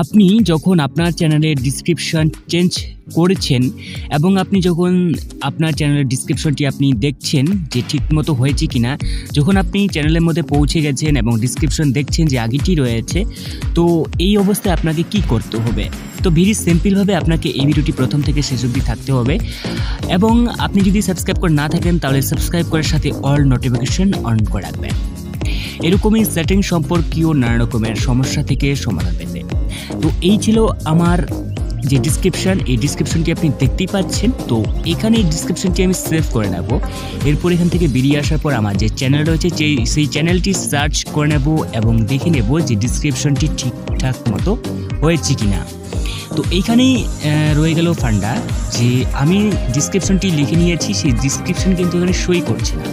আপনি যখন আপনার চ্যানেলের ডিসক্রিপশন চেঞ্জ করেছেন এবং আপনি যখন আপনার চ্যানেলের ডিসক্রিপশনটি আপনি দেখছেন যে ঠিকমতো হয়েছে কিনা, যখন আপনি চ্যানেলের মধ্যে পৌঁছে গেছেন এবং ডিসক্রিপশন দেখছেন যে আগেটি রয়েছে, তো এই অবস্থায় আপনাকে কি করতে হবে? তো ভেরি সিম্পলভাবে আপনাকে এই ভিডিওটি প্রথম থেকে শেষ অবধি থাকতে হবে এবং আপনি যদি সাবস্ক্রাইব করে না থাকেন তাহলে সাবস্ক্রাইব করার সাথে অল নোটিফিকেশন অন করে রাখবেন এরকমই সেটিং সম্পর্কীয় নানা রকমের সমস্যা থেকে সমাধান পেতে। তো এই ছিল আমার যে ডিসক্রিপশন, এই ডিসক্রিপশনটি আপনি দেখতেই পাচ্ছেন। তো এখানে এই ডিসক্রিপশনটি আমি সেভ করে নেব। এরপর এখান থেকে বেরিয়ে আসার পর আমার যে চ্যানেল রয়েছে সেই চ্যানেলটি সার্চ করে নেব এবং দেখে নেব যে ডিসক্রিপশনটি ঠিকঠাক মতো হয়েছে কিনা। তো এইখানেই রয়ে গেল ফান্ডা যে আমি ডিসক্রিপশনটি লিখে নিয়েছি, সেই ডিসক্রিপশন কিন্তু এখানে সই করছে না।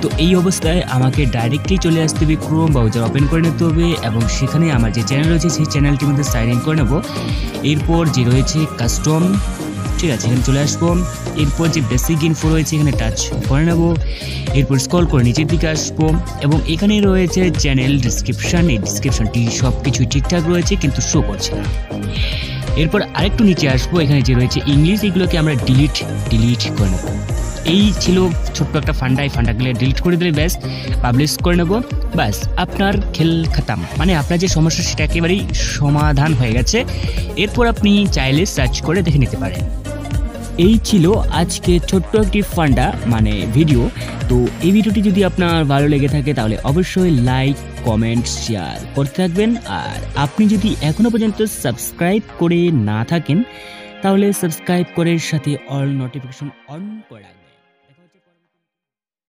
তো এই অবস্থায় আমাকে ডাইরেক্টলি চলে আসতে হবে ক্রোম ব্রাউজার ওপেন করে নিতে হবে এবং সেখানে আমার যে চ্যানেল রয়েছে সেই চ্যানেলটির মধ্যে সাইন ইন করে নেব। এরপর যে রয়েছে কাস্টম, ঠিক আছে, এখানে চলে আসবো। এরপর যে বেসিক ইনফো রয়েছে এখানে টাচ করে নেব। এরপর স্ক্রল করে নিচের দিকে আসবো এবং এখানে রয়েছে চ্যানেল ডিসক্রিপশন। এই ডিসক্রিপশনটি সব কিছুই ঠিকঠাক রয়েছে কিন্তু শো করছে না। এরপর আরেকটু নিচে আসবো, এখানে যে রয়েছে ইংলিশ, এগুলোকে আমরা ডিলিট করে নেব। এই ছিল ছোট্ট একটা ফান্ডা। এই ফান্ডাগুলো ডিলিট করে দিলে ব্যাস পাবলিশ করে নেব, ব্যাস আপনার খেল খতম। মানে আপনার যে সমস্যা সেটা একেবারেই সমাধান হয়ে গেছে। এরপর আপনি চাইলে সার্চ করে দেখে নিতে পারেন। এই ছিল আজকে ছোট্ট একটি ফান্ডা মানে ভিডিও। তো এই ভিডিওটি যদি আপনার ভালো লেগে থাকে তাহলে অবশ্যই লাইক, কমেন্ট, শেয়ার করতে থাকবেন। আর আপনি যদি এখনও পর্যন্ত সাবস্ক্রাইব করে না থাকেন তাহলে সাবস্ক্রাইব করে সাথে অল নোটিফিকেশন অন করে রাখবেন।